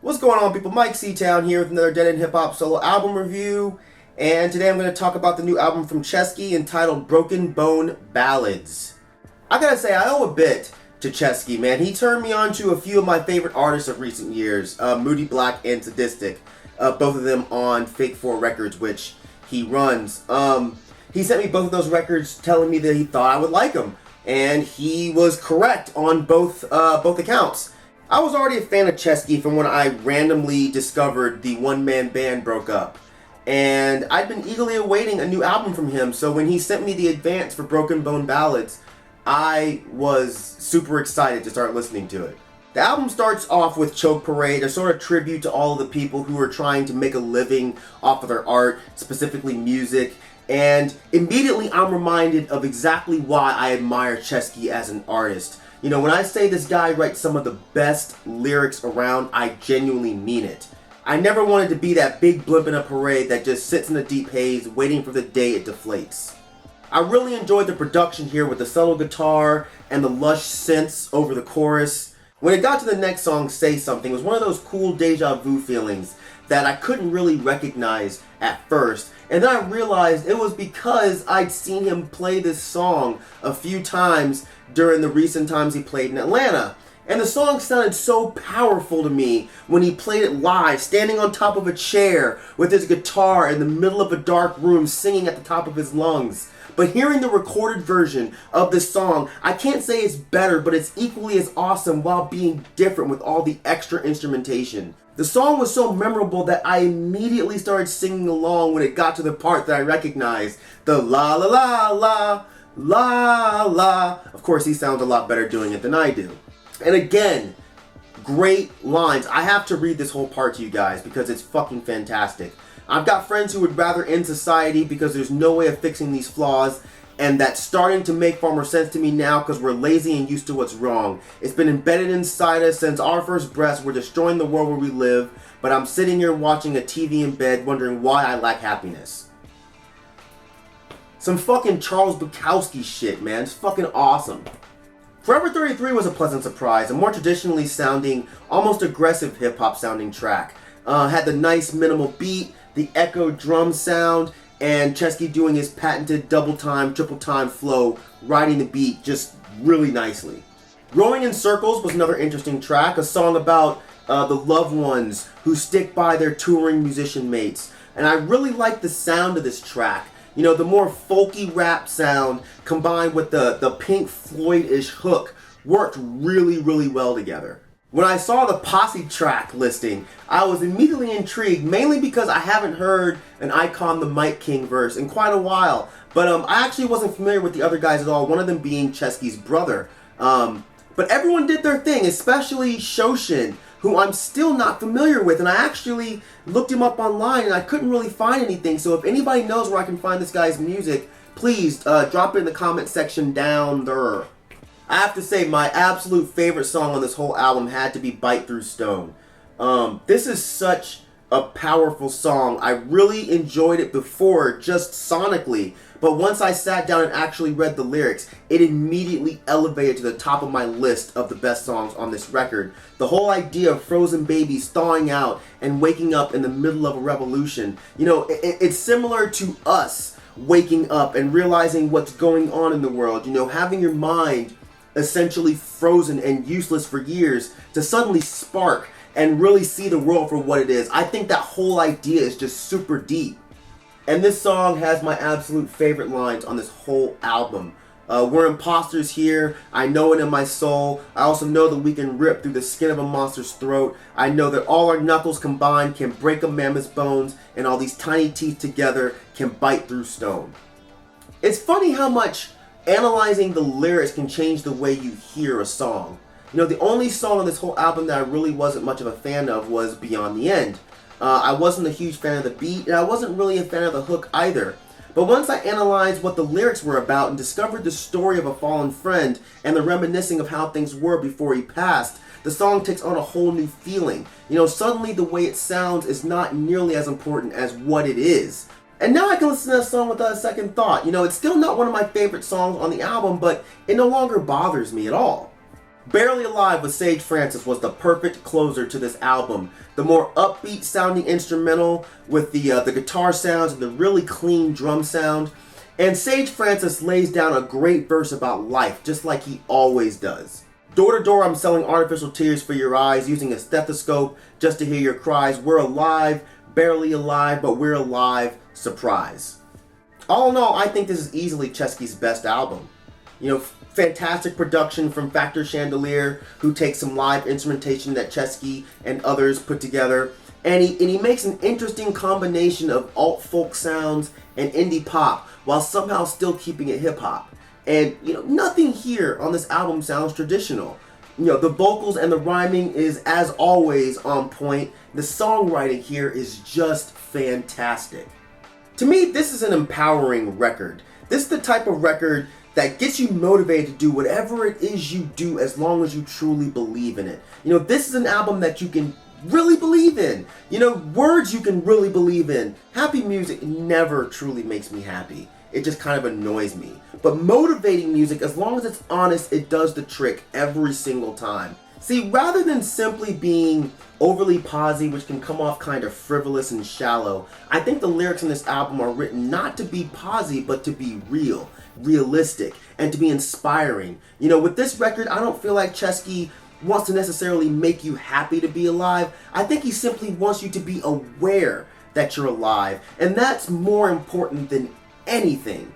What's going on, people? Mike C-Town here with another Dead End Hip Hop solo album review. And today I'm going to talk about the new album from Ceschi entitled Bone Ballads. I gotta say, I owe a bit to Ceschi, man. He turned me on to a few of my favorite artists of recent years, Moody Black and Sadistic. Both of them on Fake 4 Records, which he runs. He sent me both of those records telling me that he thought I would like them. And he was correct on both accounts. I was already a fan of Ceschi from when I randomly discovered the one-man band broke up. And I'd been eagerly awaiting a new album from him, so when he sent me the advance for Bone Ballads, I was super excited to start listening to it. The album starts off with Choke Parade, a sort of tribute to all of the people who are trying to make a living off of their art, specifically music. And immediately I'm reminded of exactly why I admire Ceschi as an artist. You know, when I say this guy writes some of the best lyrics around, I genuinely mean it. I never wanted to be that big blimp in a parade that just sits in a deep haze waiting for the day it deflates. I really enjoyed the production here with the subtle guitar and the lush synths over the chorus. When it got to the next song, Say Something, it was one of those cool deja vu feelings that I couldn't really recognize at first. And then I realized it was because I'd seen him play this song a few times during the recent times he played in Atlanta. And the song sounded so powerful to me when he played it live, standing on top of a chair with his guitar in the middle of a dark room singing at the top of his lungs. But hearing the recorded version of this song, I can't say it's better, but it's equally as awesome while being different with all the extra instrumentation. The song was so memorable that I immediately started singing along when it got to the part that I recognized. The la la la la, la la. Of course, he sounds a lot better doing it than I do. And again, great lines. I have to read this whole part to you guys because it's fucking fantastic. I've got friends who would rather end society because there's no way of fixing these flaws, and that's starting to make far more sense to me now because we're lazy and used to what's wrong. It's been embedded inside us since our first breaths. We're destroying the world where we live, but I'm sitting here watching a TV in bed wondering why I lack happiness. Some fucking Charles Bukowski shit, man. It's fucking awesome. Forever 33 was a pleasant surprise, a more traditionally sounding, almost aggressive hip-hop sounding track. Had the nice minimal beat, the echo drum sound, and Ceschi doing his patented double time, triple time flow, riding the beat just really nicely. Growing in Circles was another interesting track, a song about the loved ones who stick by their touring musician mates. And I really like the sound of this track. You know, the more folky rap sound combined with the Pink Floyd-ish hook worked really, really well together. When I saw the Posse track listing, I was immediately intrigued, mainly because I haven't heard an Icon the Myke King verse in quite a while. But I actually wasn't familiar with the other guys at all, one of them being Ceschi's brother. But everyone did their thing, especially Shoshin, who I'm still not familiar with. And I actually looked him up online and I couldn't really find anything. So if anybody knows where I can find this guy's music, please drop it in the comment section down there. I have to say, my absolute favorite song on this whole album had to be Bite Through Stone. This is such a powerful song. I really enjoyed it before, just sonically. But once I sat down and actually read the lyrics, it immediately elevated to the top of my list of the best songs on this record. The whole idea of frozen babies thawing out and waking up in the middle of a revolution. You know, it's similar to us waking up and realizing what's going on in the world. You know, having your mind essentially frozen and useless for years to suddenly spark and really see the world for what it is. I think that whole idea is just super deep. And this song has my absolute favorite lines on this whole album. We're imposters here. I know it in my soul. I also know that we can rip through the skin of a monster's throat. I know that all our knuckles combined can break a mammoth's bones, and all these tiny teeth together can bite through stone. It's funny how much analyzing the lyrics can change the way you hear a song. You know, the only song on this whole album that I really wasn't much of a fan of was Beyond the End. I wasn't a huge fan of the beat, and I wasn't really a fan of the hook either. But once I analyzed what the lyrics were about and discovered the story of a fallen friend and the reminiscing of how things were before he passed, the song takes on a whole new feeling. You know, suddenly the way it sounds is not nearly as important as what it is. And now I can listen to that song without a second thought. You know, it's still not one of my favorite songs on the album, but it no longer bothers me at all. Barely Alive with Sage Francis was the perfect closer to this album. The more upbeat sounding instrumental with the guitar sounds and the really clean drum sound. And Sage Francis lays down a great verse about life, just like he always does. Door to door, I'm selling artificial tears for your eyes, using a stethoscope just to hear your cries. We're alive, barely alive, but we're alive, surprise. All in all, I think this is easily Ceschi's best album. You know, fantastic production from Factor Chandelier, who takes some live instrumentation that Ceschi and others put together. And he makes an interesting combination of alt-folk sounds and indie pop, while somehow still keeping it hip-hop. And, you know, nothing here on this album sounds traditional. You know, the vocals and the rhyming is, as always, on point. The songwriting here is just fantastic. To me, this is an empowering record. This is the type of record that gets you motivated to do whatever it is you do as long as you truly believe in it. You know, this is an album that you can really believe in. You know, words you can really believe in. Happy music never truly makes me happy. It just kind of annoys me. But motivating music, as long as it's honest, it does the trick every single time. See, rather than simply being overly posy, which can come off kind of frivolous and shallow, I think the lyrics in this album are written not to be posy, but to be real, realistic, and to be inspiring. You know, with this record, I don't feel like Ceschi wants to necessarily make you happy to be alive. I think he simply wants you to be aware that you're alive, and that's more important than anything.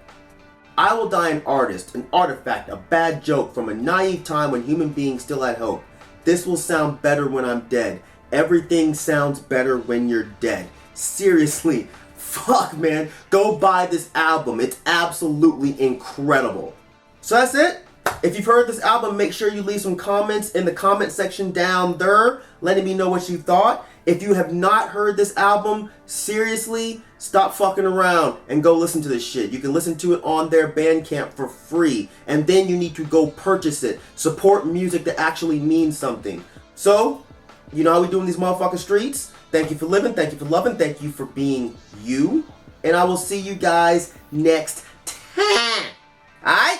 I will die an artist, an artifact, a bad joke from a naive time when human beings still had hope. This will sound better when I'm dead. Everything sounds better when you're dead. Seriously, fuck man, go buy this album. It's absolutely incredible. So that's it. If you've heard this album, make sure you leave some comments in the comment section down there, letting me know what you thought. If you have not heard this album, seriously, stop fucking around and go listen to this shit. You can listen to it on their Bandcamp for free, and then you need to go purchase it. Support music that actually means something. So, you know how we do in these motherfucking streets? Thank you for living, thank you for loving, thank you for being you, and I will see you guys next time. Alright?